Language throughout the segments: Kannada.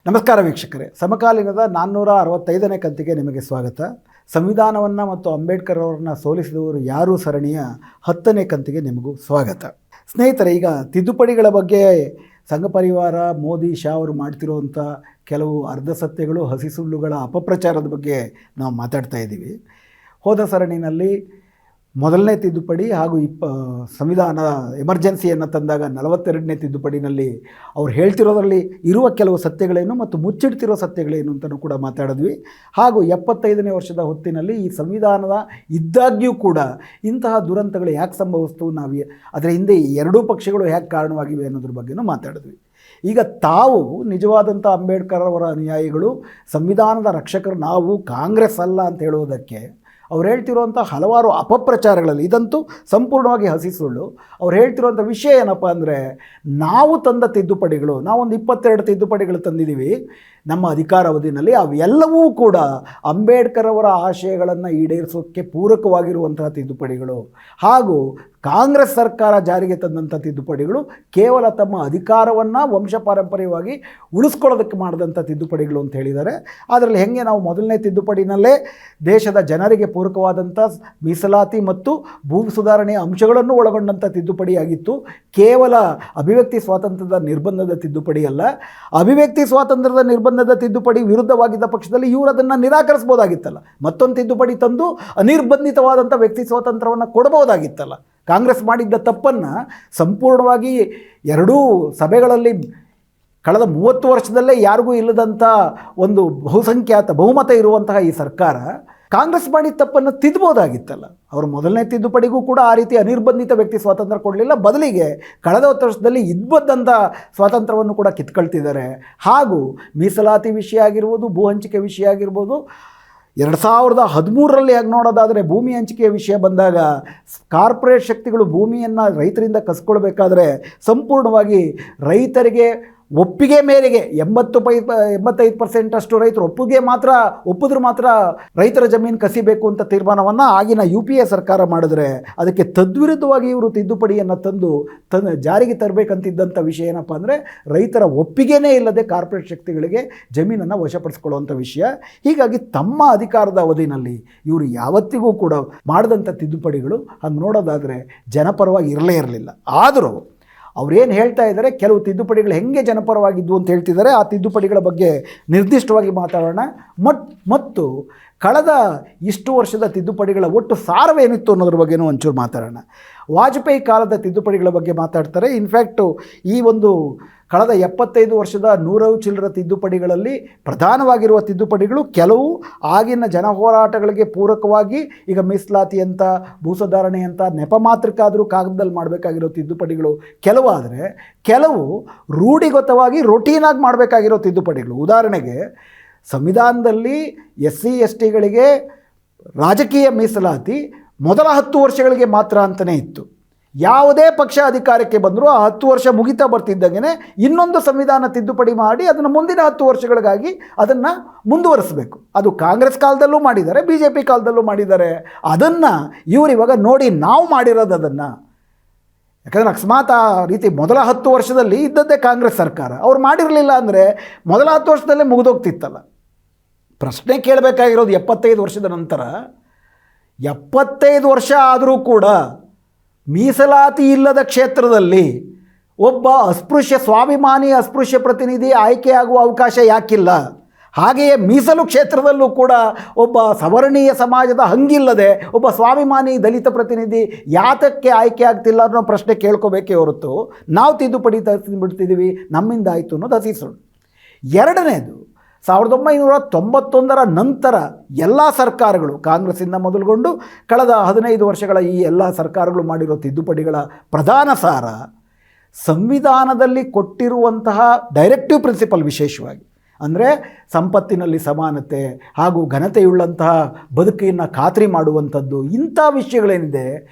ನಮಸ್ಕಾರ ವೀಕ್ಷಕರೇ, ಸಮಕಾಲೀನದ 465ನೇ ಕಂತಿಗೆ ನಿಮಗೆ ಸ್ವಾಗತ. ಸಂವಿಧಾನವನ್ನು ಮತ್ತು ಅಂಬೇಡ್ಕರ್ ಅವರನ್ನು ಸೋಲಿಸಿದವರು ಯಾರು ಸರಣಿಯ 10ನೇ ಕಂತಿಗೆ ನಿಮಗೂ ಸ್ವಾಗತ. ಸ್ನೇಹಿತರೆ, ಈಗ ತಿದ್ದುಪಡಿಗಳ ಬಗ್ಗೆ ಸಂಘ ಪರಿವಾರ, ಮೋದಿ, ಶಾ ಅವರು ಮಾಡ್ತಿರುವಂಥ ಕೆಲವು ಅರ್ಧ ಸತ್ಯಗಳು, ಹಸಿ ಸುಳ್ಳುಗಳ ಅಪಪ್ರಚಾರದ ಬಗ್ಗೆ ನಾವು ಮಾತಾಡ್ತಾ ಇದ್ದೀವಿ. ಹೋದ ಸರಣಿನಲ್ಲಿ ಮೊದಲನೇ ತಿದ್ದುಪಡಿ ಹಾಗೂ ಸಂವಿಧಾನ ಎಮರ್ಜೆನ್ಸಿಯನ್ನು ತಂದಾಗ 42ನೇ ತಿದ್ದುಪಡಿನಲ್ಲಿ ಅವ್ರು ಹೇಳ್ತಿರೋದರಲ್ಲಿ ಇರುವ ಕೆಲವು ಸತ್ಯಗಳೇನು ಮತ್ತು ಮುಚ್ಚಿಡ್ತಿರೋ ಸತ್ಯಗಳೇನು ಅಂತಲೂ ಕೂಡ ಮಾತಾಡಿದ್ವಿ. ಹಾಗೂ 75ನೇ ವರ್ಷದ ಹೊತ್ತಿನಲ್ಲಿ ಈ ಸಂವಿಧಾನದ ಇದ್ದಾಗ್ಯೂ ಕೂಡ ಇಂತಹ ದುರಂತಗಳು ಯಾಕೆ ಸಂಭವಿಸ್ತು, ನಾವು ಅದರ ಹಿಂದೆ ಎರಡೂ ಪಕ್ಷಗಳು ಯಾಕೆ ಕಾರಣವಾಗಿವೆ ಅನ್ನೋದ್ರ ಬಗ್ಗೆನೂ ಮಾತಾಡಿದ್ವಿ. ಈಗ ತಾವು ನಿಜವಾದಂಥ ಅಂಬೇಡ್ಕರ್ ಅವರ ಅನುಯಾಯಿಗಳು, ಸಂವಿಧಾನದ ರಕ್ಷಕರು ನಾವು, ಕಾಂಗ್ರೆಸ್ ಅಲ್ಲ ಅಂತ ಹೇಳುವುದಕ್ಕೆ ಅವ್ರು ಹೇಳ್ತಿರುವಂಥ ಹಲವಾರು ಅಪಪ್ರಚಾರಗಳಲ್ಲಿ ಇದಂತೂ ಸಂಪೂರ್ಣವಾಗಿ ಹಸಿ ಸುಳ್ಳು. ಅವ್ರು ಹೇಳ್ತಿರುವಂಥ ವಿಷಯ ಏನಪ್ಪ ಅಂದರೆ, ನಾವು ತಂದ ತಿದ್ದುಪಡಿಗಳು, ನಾವೊಂದು 22 ತಿದ್ದುಪಡಿಗಳು ತಂದಿದ್ದೀವಿ ನಮ್ಮ ಅಧಿಕಾರಾವಧಿಯಲ್ಲಿ, ಅವೆಲ್ಲವೂ ಕೂಡ ಅಂಬೇಡ್ಕರ್ ಅವರ ಆಶಯಗಳನ್ನು ಈಡೇರಿಸೋಕ್ಕೆ ಪೂರಕವಾಗಿರುವಂತಹ ತಿದ್ದುಪಡಿಗಳು. ಹಾಗೂ ಕಾಂಗ್ರೆಸ್ ಸರ್ಕಾರ ಜಾರಿಗೆ ತಂದಂಥ ತಿದ್ದುಪಡಿಗಳು ಕೇವಲ ತಮ್ಮ ಅಧಿಕಾರವನ್ನು ವಂಶಪಾರಂಪರ್ಯವಾಗಿ ಉಳಿಸ್ಕೊಳ್ಳೋದಕ್ಕೆ ಮಾಡಿದಂಥ ತಿದ್ದುಪಡಿಗಳು ಅಂತ ಹೇಳಿದ್ದಾರೆ. ಅದರಲ್ಲಿ ಹೆಂಗೆ ನಾವು ಮೊದಲನೇ ತಿದ್ದುಪಡಿನಲ್ಲೇ ದೇಶದ ಜನರಿಗೆ ಪೂರಕವಾದಂಥ ಮೀಸಲಾತಿ ಮತ್ತು ಭೂ ಸುಧಾರಣೆಯ ಅಂಶಗಳನ್ನು ಒಳಗೊಂಡಂಥ ತಿದ್ದುಪಡಿಯಾಗಿತ್ತು. ಕೇವಲ ಅಭಿವ್ಯಕ್ತಿ ಸ್ವಾತಂತ್ರ್ಯದ ನಿರ್ಬಂಧದ ತಿದ್ದುಪಡಿ ಅಲ್ಲ. ಅಭಿವ್ಯಕ್ತಿ ಸ್ವಾತಂತ್ರ್ಯದ ನಿರ್ಬಂಧದ ತಿದ್ದುಪಡಿ ವಿರುದ್ಧವಾಗಿದ್ದ ಪಕ್ಷದಲ್ಲಿ ಇವರು ಅದನ್ನು ನಿರಾಕರಿಸ್ಬೋದಾಗಿತ್ತಲ್ಲ, ಮತ್ತೊಂದು ತಿದ್ದುಪಡಿ ತಂದು ಅನಿರ್ಬಂಧಿತವಾದಂಥ ವ್ಯಕ್ತಿ ಸ್ವಾತಂತ್ರ್ಯವನ್ನು ಕೊಡಬಹುದಾಗಿತ್ತಲ್ಲ. ಕಾಂಗ್ರೆಸ್ ಮಾಡಿದ್ದ ತಪ್ಪನ್ನು ಸಂಪೂರ್ಣವಾಗಿ ಎರಡೂ ಸಭೆಗಳಲ್ಲಿ ಕಳೆದ 30 ವರ್ಷದಲ್ಲೇ ಯಾರಿಗೂ ಇಲ್ಲದಂಥ ಒಂದು ಬಹುಮತ ಇರುವಂತಹ ಈ ಸರ್ಕಾರ ಕಾಂಗ್ರೆಸ್ ಮಾಡಿದ ತಪ್ಪನ್ನು ತಿದ್ದಬಹುದಾಗಿತ್ತಲ್ಲ. ಅವರು ಮೊದಲನೇ ತಿದ್ದುಪಡಿಗೂ ಕೂಡ ಆ ರೀತಿ ಅನಿರ್ಬಂಧಿತ ವ್ಯಕ್ತಿ ಸ್ವಾತಂತ್ರ್ಯ ಕೊಡಲಿಲ್ಲ, ಬದಲಿಗೆ ಕಳೆದ 10 ವರ್ಷದಲ್ಲಿ ಇದ್ಬದ್ದಂಥ ಸ್ವಾತಂತ್ರ್ಯವನ್ನು ಕೂಡ ಕಿತ್ಕೊಳ್ತಿದ್ದಾರೆ. ಹಾಗೂ ಮೀಸಲಾತಿ ವಿಷಯ ಆಗಿರ್ಬೋದು, ಭೂ ಹಂಚಿಕೆ ವಿಷಯ ಆಗಿರ್ಬೋದು, 2013ರಲ್ಲಿ ಆಗಿ ನೋಡೋದಾದರೆ ಭೂಮಿ ಹಂಚಿಕೆಯ ವಿಷಯ ಬಂದಾಗ ಕಾರ್ಪೊರೇಟ್ ಶಕ್ತಿಗಳು ಭೂಮಿಯನ್ನು ರೈತರಿಂದ ಕಸ್ಕೊಳ್ಬೇಕಾದ್ರೆ ಸಂಪೂರ್ಣವಾಗಿ ರೈತರಿಗೆ ಒಪ್ಪಿಗೆ ಮೇರೆಗೆ 85% ಅಷ್ಟು ರೈತರು ಒಪ್ಪಿದ್ರೆ ಮಾತ್ರ ರೈತರ ಜಮೀನು ಕಸಿಬೇಕು ಅಂತ ತೀರ್ಮಾನವನ್ನು ಆಗಿನ UPA ಸರ್ಕಾರ ಮಾಡಿದ್ರೆ, ಅದಕ್ಕೆ ತದ್ವಿರುದ್ಧವಾಗಿ ಇವರು ತಿದ್ದುಪಡಿಯನ್ನು ತಂದು ಜಾರಿಗೆ ತರಬೇಕಂತಿದ್ದಂಥ ವಿಷಯ ಏನಪ್ಪ ಅಂದರೆ, ರೈತರ ಒಪ್ಪಿಗೆನೇ ಇಲ್ಲದೆ ಕಾರ್ಪೊರೇಟ್ ಶಕ್ತಿಗಳಿಗೆ ಜಮೀನನ್ನು ವಶಪಡಿಸ್ಕೊಳ್ಳುವಂಥ ವಿಷಯ. ಹೀಗಾಗಿ ತಮ್ಮ ಅಧಿಕಾರದ ಅವಧಿನಲ್ಲಿ ಇವರು ಯಾವತ್ತಿಗೂ ಕೂಡ ಮಾಡಿದಂಥ ತಿದ್ದುಪಡಿಗಳು ಹಂಗೆ ನೋಡೋದಾದರೆ ಜನಪರವಾಗಿ ಇರಲಿಲ್ಲ. ಆದರೂ ಅವ್ರೇನು ಹೇಳ್ತಾ ಇದ್ದಾರೆ, ಕೆಲವು ತಿದ್ದುಪಡಿಗಳು ಹೆಂಗೆ ಜನಪರವಾಗಿದ್ವು ಅಂತ ಹೇಳ್ತಿದ್ದಾರೆ. ಆ ತಿದ್ದುಪಡಿಗಳ ಬಗ್ಗೆ ನಿರ್ದಿಷ್ಟವಾಗಿ ಮಾತಾಡೋಣ. ಮತ್ತು ಕಳೆದ ಇಷ್ಟು ವರ್ಷದ ತಿದ್ದುಪಡಿಗಳ ಒಟ್ಟು ಸಾರವೇನಿತ್ತು ಅನ್ನೋದ್ರ ಬಗ್ಗೆನೂ ಒಂಚೂರು ಮಾತಾಡೋಣ. ವಾಜಪೇಯಿ ಕಾಲದ ತಿದ್ದುಪಡಿಗಳ ಬಗ್ಗೆ ಮಾತಾಡ್ತಾರೆ. ಇನ್ಫ್ಯಾಕ್ಟು ಈ ಒಂದು ಕಳೆದ 75 ವರ್ಷದ 100 ಚಿಲ್ಲರ ತಿದ್ದುಪಡಿಗಳಲ್ಲಿ ಪ್ರಧಾನವಾಗಿರುವ ತಿದ್ದುಪಡಿಗಳು ಕೆಲವು ಆಗಿನ ಜನ ಹೋರಾಟಗಳಿಗೆ ಪೂರಕವಾಗಿ, ಈಗ ಮೀಸಲಾತಿ ಅಂತ, ಭೂ ಸುಧಾರಣೆ ಅಂತ ನೆಪ ಮಾತ್ರಕ್ಕಾದರೂ ಕಾಗದದಲ್ಲಿ ಮಾಡಬೇಕಾಗಿರೋ ತಿದ್ದುಪಡಿಗಳು ಕೆಲವು. ಆದರೆ ಕೆಲವು ರೂಢಿಗತವಾಗಿ ರೊಟೀನಾಗಿ ಮಾಡಬೇಕಾಗಿರೋ ತಿದ್ದುಪಡಿಗಳು. ಉದಾಹರಣೆಗೆ, ಸಂವಿಧಾನದಲ್ಲಿ SC STಗಳಿಗೆ ರಾಜಕೀಯ ಮೀಸಲಾತಿ ಮೊದಲ 10 ವರ್ಷಗಳಿಗೆ ಮಾತ್ರ ಅಂತಲೇ ಇತ್ತು. ಯಾವುದೇ ಪಕ್ಷ ಅಧಿಕಾರಕ್ಕೆ ಬಂದರೂ ಆ 10 ವರ್ಷ ಮುಗಿತಾ ಬರ್ತಿದ್ದಂಗೆ ಇನ್ನೊಂದು ಸಂವಿಧಾನ ತಿದ್ದುಪಡಿ ಮಾಡಿ ಅದನ್ನು ಮುಂದಿನ 10 ವರ್ಷಗಳಿಗಾಗಿ ಅದನ್ನು ಮುಂದುವರಿಸಬೇಕು. ಅದು ಕಾಂಗ್ರೆಸ್ ಕಾಲದಲ್ಲೂ ಮಾಡಿದ್ದಾರೆ, BJP ಕಾಲದಲ್ಲೂ ಮಾಡಿದ್ದಾರೆ. ಅದನ್ನು ಇವರು ಇವಾಗ ನೋಡಿ ನಾವು ಮಾಡಿರೋದು ಅದನ್ನು. ಯಾಕಂದರೆ ಅಕಸ್ಮಾತ್ ಆ ರೀತಿ ಮೊದಲ 10 ವರ್ಷದಲ್ಲಿ ಇದ್ದದ್ದೇ ಕಾಂಗ್ರೆಸ್ ಸರ್ಕಾರ, ಅವ್ರು ಮಾಡಿರಲಿಲ್ಲ ಅಂದರೆ ಮೊದಲ 10 ವರ್ಷದಲ್ಲೇ ಮುಗಿದೋಗ್ತಿತ್ತಲ್ಲ. ಪ್ರಶ್ನೆ ಕೇಳಬೇಕಾಗಿರೋದು 75 ವರ್ಷದ ನಂತರ, 75 ವರ್ಷ ಆದರೂ ಕೂಡ ಮೀಸಲಾತಿ ಇಲ್ಲದ ಕ್ಷೇತ್ರದಲ್ಲಿ ಒಬ್ಬ ಸ್ವಾಭಿಮಾನಿ ಅಸ್ಪೃಶ್ಯ ಪ್ರತಿನಿಧಿ ಆಯ್ಕೆಯಾಗುವ ಅವಕಾಶ ಯಾಕಿಲ್ಲ? ಹಾಗೆಯೇ ಮೀಸಲು ಕ್ಷೇತ್ರದಲ್ಲೂ ಕೂಡ ಒಬ್ಬ ಸವರ್ಣೀಯ ಸಮಾಜದ ಹಂಗಿಲ್ಲದೆ ಒಬ್ಬ ಸ್ವಾಭಿಮಾನಿ ದಲಿತ ಪ್ರತಿನಿಧಿ ಯಾತಕ್ಕೆ ಆಯ್ಕೆ ಆಗ್ತಿಲ್ಲ ಅನ್ನೋ ಪ್ರಶ್ನೆ ಕೇಳ್ಕೋಬೇಕೇ ಹೊರತು ನಾವು ತಿದ್ದುಪಡಿ ಬಿಡ್ತಿದ್ದೀವಿ, ನಮ್ಮಿಂದ ಆಯಿತು ಅನ್ನೋದು ಹಸಿ ಸುಳ್ಳು. ಎರಡನೇದು, 1991ರ ನಂತರ ಎಲ್ಲ ಸರ್ಕಾರಗಳು, ಕಾಂಗ್ರೆಸ್ಸಿಂದ ಮೊದಲುಗೊಂಡು ಕಳೆದ 15 ವರ್ಷಗಳ ಈ ಎಲ್ಲ ಸರ್ಕಾರಗಳು ಮಾಡಿರೋ ತಿದ್ದುಪಡಿಗಳ ಪ್ರಧಾನ ಸಾರ ಸಂವಿಧಾನದಲ್ಲಿ ಕೊಟ್ಟಿರುವಂತಹ ಡೈರೆಕ್ಟಿವ್ ಪ್ರಿನ್ಸಿಪಲ್, ವಿಶೇಷವಾಗಿ ಅಂದರೆ ಸಂಪತ್ತಿನಲ್ಲಿ ಸಮಾನತೆ ಹಾಗೂ ಘನತೆಯುಳ್ಳಂತಹ ಬದುಕಿನ ಖಾತ್ರಿ ಮಾಡುವಂಥದ್ದು. ಇಂಥ ವಿಷಯಗಳೇನಿದೆ,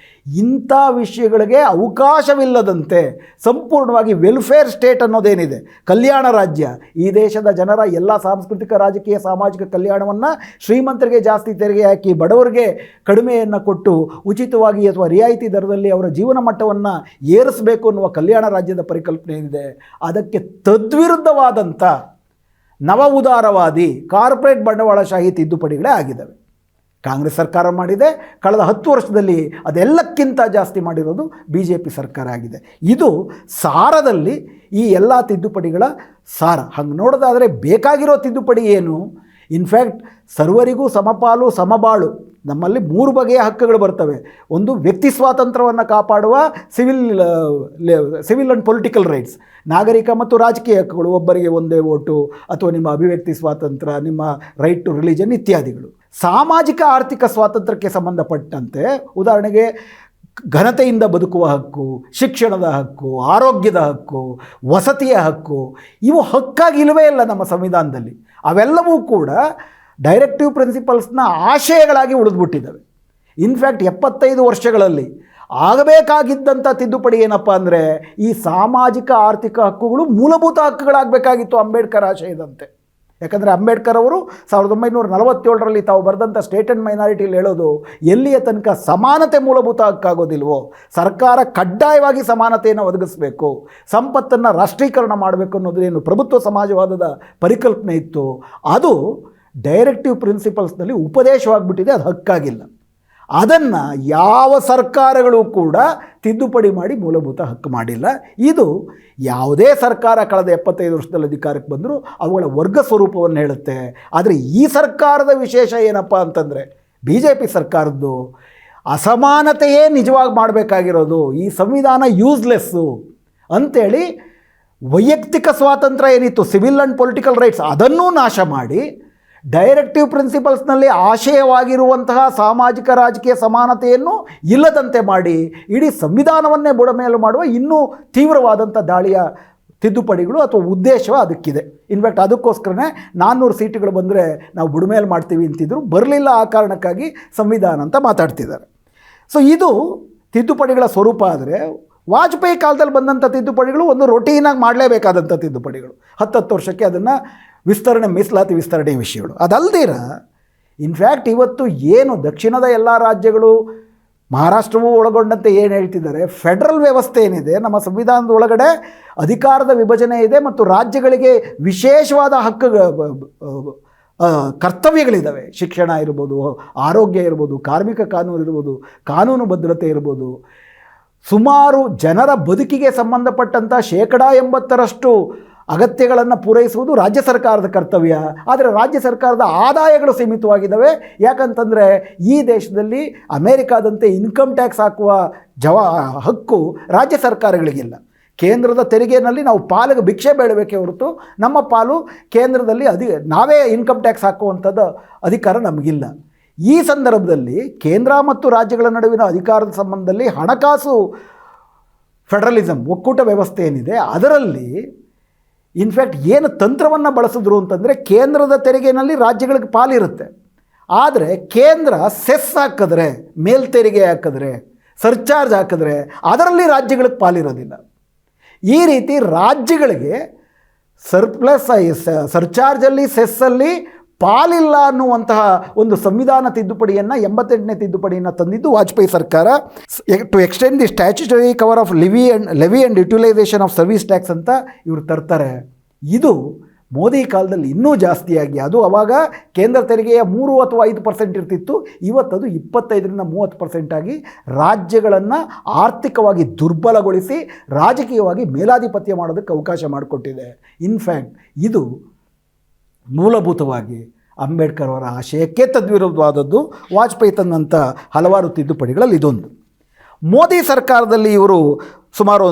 ಇಂಥ ವಿಷಯಗಳಿಗೆ ಅವಕಾಶವಿಲ್ಲದಂತೆ ಸಂಪೂರ್ಣವಾಗಿ ವೆಲ್ಫೇರ್ ಸ್ಟೇಟ್ ಅನ್ನೋದೇನಿದೆ, ಕಲ್ಯಾಣ ರಾಜ್ಯ, ಈ ದೇಶದ ಜನರ ಎಲ್ಲ ಸಾಂಸ್ಕೃತಿಕ, ರಾಜಕೀಯ, ಸಾಮಾಜಿಕ ಕಲ್ಯಾಣವನ್ನು ಶ್ರೀಮಂತರಿಗೆ ಜಾಸ್ತಿ ತೆರಿಗೆ ಹಾಕಿ ಬಡವರಿಗೆ ಕಡಿಮೆಯನ್ನು ಕೊಟ್ಟು ಉಚಿತವಾಗಿ ಅಥವಾ ರಿಯಾಯಿತಿ ದರದಲ್ಲಿ ಅವರ ಜೀವನ ಮಟ್ಟವನ್ನು ಏರಿಸಬೇಕು ಅನ್ನುವ ಕಲ್ಯಾಣ ರಾಜ್ಯದ ಪರಿಕಲ್ಪನೆ ಏನಿದೆ, ಅದಕ್ಕೆ ತದ್ವಿರುದ್ಧವಾದಂಥ ನವ ಉದಾರವಾದಿ ಕಾರ್ಪೊರೇಟ್ ಬಂಡವಾಳಶಾಹಿ ತಿದ್ದುಪಡಿಗಳೇ ಆಗಿದ್ದಾವೆ. ಕಾಂಗ್ರೆಸ್ ಸರ್ಕಾರ ಮಾಡಿದೆ. ಕಳೆದ 10 ವರ್ಷದಲ್ಲಿ ಅದೆಲ್ಲಕ್ಕಿಂತ ಜಾಸ್ತಿ ಮಾಡಿರೋದು BJP ಸರ್ಕಾರ ಆಗಿದೆ. ಇದು ಸಾರದಲ್ಲಿ ಈ ಎಲ್ಲ ತಿದ್ದುಪಡಿಗಳ ಸಾರ. ಹಂಗೆ ನೋಡೋದಾದರೆ ಬೇಕಾಗಿರೋ ತಿದ್ದುಪಡಿ ಏನು? ಇನ್ಫ್ಯಾಕ್ಟ್ ಸರ್ವರಿಗೂ ಸಮಪಾಲು ಸಮಬಾಳು, ನಮ್ಮಲ್ಲಿ 3 ಬಗೆಯ ಹಕ್ಕುಗಳು ಬರ್ತವೆ. ಒಂದು ವ್ಯಕ್ತಿ ಸ್ವಾತಂತ್ರ್ಯವನ್ನು ಕಾಪಾಡುವ ಸಿವಿಲ್ ಆ್ಯಂಡ್ ಪೊಲಿಟಿಕಲ್ ರೈಟ್ಸ್, ನಾಗರಿಕ ಮತ್ತು ರಾಜಕೀಯ ಹಕ್ಕುಗಳು, ಒಬ್ಬರಿಗೆ ಒಂದೇ ವೋಟು ಅಥವಾ ನಿಮ್ಮ ಅಭಿವ್ಯಕ್ತಿ ಸ್ವಾತಂತ್ರ್ಯ, ನಿಮ್ಮ ರೈಟ್ ಟು ರಿಲಿಜನ್ ಇತ್ಯಾದಿಗಳು. ಸಾಮಾಜಿಕ ಆರ್ಥಿಕ ಸ್ವಾತಂತ್ರ್ಯಕ್ಕೆ ಸಂಬಂಧಪಟ್ಟಂತೆ ಉದಾಹರಣೆಗೆ ಘನತೆಯಿಂದ ಬದುಕುವ ಹಕ್ಕು, ಶಿಕ್ಷಣದ ಹಕ್ಕು, ಆರೋಗ್ಯದ ಹಕ್ಕು, ವಸತಿಯ ಹಕ್ಕು, ಇವು ಹಕ್ಕಾಗಿಲ್ಲವೇ ಇಲ್ಲ ನಮ್ಮ ಸಂವಿಧಾನದಲ್ಲಿ. ಅವೆಲ್ಲವೂ ಕೂಡ ಡೈರೆಕ್ಟಿವ್ ಪ್ರಿನ್ಸಿಪಲ್ಸ್ನ ಆಶಯಗಳಾಗಿ ಉಳಿದ್ಬಿಟ್ಟಿದ್ದಾವೆ. ಇನ್ಫ್ಯಾಕ್ಟ್ 75 ವರ್ಷಗಳಲ್ಲಿ ಆಗಬೇಕಾಗಿದ್ದಂಥ ತಿದ್ದುಪಡಿ ಏನಪ್ಪ ಅಂದರೆ ಈ ಸಾಮಾಜಿಕ ಆರ್ಥಿಕ ಹಕ್ಕುಗಳು ಮೂಲಭೂತ ಹಕ್ಕುಗಳಾಗಬೇಕಾಗಿತ್ತು ಅಂಬೇಡ್ಕರ್ ಆಶಯದಂತೆ. ಯಾಕಂದರೆ ಅಂಬೇಡ್ಕರ್ ಅವರು 1947ರಲ್ಲಿ ತಾವು ಬರೆದಂಥ ಸ್ಟೇಟ್ ಆ್ಯಂಡ್ ಮೈನಾರಿಟಿಯಲ್ಲಿ ಹೇಳೋದು, ಎಲ್ಲಿಯ ತನಕ ಸಮಾನತೆ ಮೂಲಭೂತ ಹಕ್ಕಾಗೋದಿಲ್ವೋ ಸರ್ಕಾರ ಕಡ್ಡಾಯವಾಗಿ ಸಮಾನತೆಯನ್ನು ಒದಗಿಸಬೇಕು, ಸಂಪತ್ತನ್ನು ರಾಷ್ಟ್ರೀಕರಣ ಮಾಡಬೇಕು ಅನ್ನೋದೇನು ಪ್ರಭುತ್ವ ಸಮಾಜವಾದದ ಪರಿಕಲ್ಪನೆ ಇತ್ತು, ಅದು ಡೈರೆಕ್ಟಿವ್ ಪ್ರಿನ್ಸಿಪಲ್ಸ್ನಲ್ಲಿ ಉಪದೇಶವಾಗಿಬಿಟ್ಟಿದೆ. ಅದು ಹಕ್ಕಾಗಿಲ್ಲ. ಅದನ್ನು ಯಾವ ಸರ್ಕಾರಗಳು ಕೂಡ ತಿದ್ದುಪಡಿ ಮಾಡಿ ಮೂಲಭೂತ ಹಕ್ಕು ಮಾಡಿಲ್ಲ. ಇದು ಯಾವುದೇ ಸರ್ಕಾರ ಕಳೆದ 75 ವರ್ಷದಲ್ಲಿ ಅಧಿಕಾರಕ್ಕೆ ಬಂದರೂ ಅವುಗಳ ವರ್ಗ ಸ್ವರೂಪವನ್ನು ಹೇಳುತ್ತೆ. ಆದರೆ ಈ ಸರ್ಕಾರದ ವಿಶೇಷ ಏನಪ್ಪ ಅಂತಂದರೆ BJP ಸರ್ಕಾರದ್ದು ಅಸಮಾನತೆಯೇ ನಿಜವಾಗಿ ಮಾಡಬೇಕಾಗಿರೋದು, ಈ ಸಂವಿಧಾನ ಯೂಸ್ಲೆಸ್ಸು ಅಂಥೇಳಿ ವೈಯಕ್ತಿಕ ಸ್ವಾತಂತ್ರ್ಯ ಏನಿತ್ತು, ಸಿವಿಲ್ ಆ್ಯಂಡ್ ಪೊಲಿಟಿಕಲ್ ರೈಟ್ಸ್, ಅದನ್ನೂ ನಾಶ ಮಾಡಿ ಡೈರೆಕ್ಟಿವ್ ಪ್ರಿನ್ಸಿಪಲ್ಸ್ನಲ್ಲಿ ಆಶಯವಾಗಿರುವಂತಹ ಸಾಮಾಜಿಕ ರಾಜಕೀಯ ಸಮಾನತೆಯನ್ನು ಇಲ್ಲದಂತೆ ಮಾಡಿ ಇಡೀ ಸಂವಿಧಾನವನ್ನೇ ಬುಡಮೇಲು ಮಾಡುವ ಇನ್ನೂ ತೀವ್ರವಾದಂಥ ದಾಳಿಯ ತಿದ್ದುಪಡಿಗಳು ಅಥವಾ ಉದ್ದೇಶ ಅದಕ್ಕಿದೆ. ಇನ್ಫ್ಯಾಕ್ಟ್ ಅದಕ್ಕೋಸ್ಕರನೇ 400 ಸೀಟುಗಳು ಬಂದರೆ ನಾವು ಬುಡಮೇಲು ಮಾಡ್ತೀವಿ ಅಂತಿದ್ರು, ಬರಲಿಲ್ಲ. ಆ ಕಾರಣಕ್ಕಾಗಿ ಸಂವಿಧಾನ ಅಂತ ಮಾತಾಡ್ತಿದ್ದಾರೆ. ಸೊ ಇದು ತಿದ್ದುಪಡಿಗಳ ಸ್ವರೂಪ. ಆದರೆ ವಾಜಪೇಯಿ ಕಾಲದಲ್ಲಿ ಬಂದಂಥ ತಿದ್ದುಪಡಿಗಳು ಒಂದು ರೊಟೀನಾಗಿ ಮಾಡಲೇಬೇಕಾದಂಥ ತಿದ್ದುಪಡಿಗಳು. 10 ವರ್ಷಕ್ಕೆ ಅದನ್ನು ವಿಸ್ತರಣೆ, ಮೀಸಲಾತಿ ವಿಸ್ತರಣೆ ವಿಷಯಗಳು. ಅದಲ್ದಿರ ಇನ್ಫ್ಯಾಕ್ಟ್ ಇವತ್ತು ಏನು ದಕ್ಷಿಣದ ಎಲ್ಲ ರಾಜ್ಯಗಳು, ಮಹಾರಾಷ್ಟ್ರವೂ ಒಳಗೊಂಡಂತೆ ಏನು ಹೇಳ್ತಿದ್ದಾರೆ, ಫೆಡರಲ್ ವ್ಯವಸ್ಥೆ ಏನಿದೆ ನಮ್ಮ ಸಂವಿಧಾನದ ಒಳಗಡೆ ಅಧಿಕಾರದ ವಿಭಜನೆ ಇದೆ ಮತ್ತು ರಾಜ್ಯಗಳಿಗೆ ವಿಶೇಷವಾದ ಕರ್ತವ್ಯಗಳಿದ್ದಾವೆ. ಶಿಕ್ಷಣ ಇರ್ಬೋದು, ಆರೋಗ್ಯ ಇರ್ಬೋದು, ಕಾರ್ಮಿಕ ಕಾನೂನು ಇರ್ಬೋದು, ಕಾನೂನು ಭದ್ರತೆ ಇರ್ಬೋದು. ಸುಮಾರು ಜನರ ಬದುಕಿಗೆ ಸಂಬಂಧಪಟ್ಟಂಥ 80% ಅಗತ್ಯಗಳನ್ನು ಪೂರೈಸುವುದು ರಾಜ್ಯ ಸರ್ಕಾರದ ಕರ್ತವ್ಯ. ಆದರೆ ರಾಜ್ಯ ಸರ್ಕಾರದ ಆದಾಯಗಳು ಸೀಮಿತವಾಗಿದ್ದಾವೆ. ಯಾಕಂತಂದರೆ ಈ ದೇಶದಲ್ಲಿ ಅಮೇರಿಕಾದಂತೆ ಇನ್ಕಮ್ ಟ್ಯಾಕ್ಸ್ ಹಾಕುವ ಹಕ್ಕು ರಾಜ್ಯ ಸರ್ಕಾರಗಳಿಗಿಲ್ಲ. ಕೇಂದ್ರದ ತೆರಿಗೆಯಲ್ಲಿ ನಾವು ಪಾಲಿಗೆ ಭಿಕ್ಷೆ ಬೇಡಬೇಕೇ ಹೊರತು ನಮ್ಮ ಪಾಲು ಕೇಂದ್ರದಲ್ಲಿ ನಾವೇ ಇನ್ಕಮ್ ಟ್ಯಾಕ್ಸ್ ಹಾಕುವಂಥದ್ದು ಅಧಿಕಾರ ನಮಗಿಲ್ಲ. ಈ ಸಂದರ್ಭದಲ್ಲಿ ಕೇಂದ್ರ ಮತ್ತು ರಾಜ್ಯಗಳ ನಡುವಿನ ಅಧಿಕಾರದ ಸಂಬಂಧದಲ್ಲಿ ಹಣಕಾಸು ಫೆಡರಲಿಸಮ್, ಒಕ್ಕೂಟ ವ್ಯವಸ್ಥೆ ಏನಿದೆ ಅದರಲ್ಲಿ ಇನ್ಫ್ಯಾಕ್ಟ್ ಏನು ತಂತ್ರವನ್ನು ಬಳಸಿದ್ರು ಅಂತಂದರೆ ಕೇಂದ್ರದ ತೆರಿಗೆಯಲ್ಲಿ ರಾಜ್ಯಗಳಿಗೆ ಪಾಲಿರುತ್ತೆ. ಆದರೆ ಕೇಂದ್ರ ಸೆಸ್ ಹಾಕಿದ್ರೆ, ಮೇಲ್ತೆರಿಗೆ ಹಾಕಿದ್ರೆ, ಸರ್ಚಾರ್ಜ್ ಹಾಕಿದ್ರೆ ಅದರಲ್ಲಿ ರಾಜ್ಯಗಳಿಗೆ ಪಾಲಿರೋದಿಲ್ಲ. ಈ ರೀತಿ ರಾಜ್ಯಗಳಿಗೆ ಸರ್ಚಾರ್ಜಲ್ಲಿ ಸೆಸ್ಸಲ್ಲಿ ಪಾಲಿಲ್ಲ ಅನ್ನುವಂತಹ ಒಂದು ಸಂವಿಧಾನ ತಿದ್ದುಪಡಿಯನ್ನು 88ನೇ ತಿದ್ದುಪಡಿಯನ್ನು ತಂದಿದ್ದು ವಾಜಪೇಯಿ ಸರ್ಕಾರ. To extend the statutory cover of levy and utilisation of service tax ಅಂತ ಇವರು ತರ್ತಾರೆ. ಇದು ಮೋದಿ ಕಾಲದಲ್ಲಿ ಇನ್ನೂ ಜಾಸ್ತಿಯಾಗಿ, ಅದು ಆವಾಗ ಕೇಂದ್ರ ತೆರಿಗೆಯ 3 ಅಥವಾ 5% ಇರ್ತಿತ್ತು, ಇವತ್ತದು 25ರಿಂದ 30% ಆಗಿ ರಾಜ್ಯಗಳನ್ನು ಆರ್ಥಿಕವಾಗಿ ದುರ್ಬಲಗೊಳಿಸಿ ರಾಜಕೀಯವಾಗಿ ಮೇಲಾಧಿಪತ್ಯ ಮಾಡೋದಕ್ಕೆ ಅವಕಾಶ ಮಾಡಿಕೊಟ್ಟಿದೆ. ಇನ್ಫ್ಯಾಕ್ಟ್ ಇದು ಮೂಲಭೂತವಾಗಿ ಅಂಬೇಡ್ಕರ್ ಅವರ ಆಶಯಕ್ಕೆ ತದ್ವಿರುದ್ಧವಾದದ್ದು. ವಾಜಪೇಯಿ ತಂದಂಥ ಹಲವಾರು ತಿದ್ದುಪಡಿಗಳಲ್ಲಿ ಇದೊಂದು. ಮೋದಿ ಸರ್ಕಾರದಲ್ಲಿ ಇವರು ಸುಮಾರು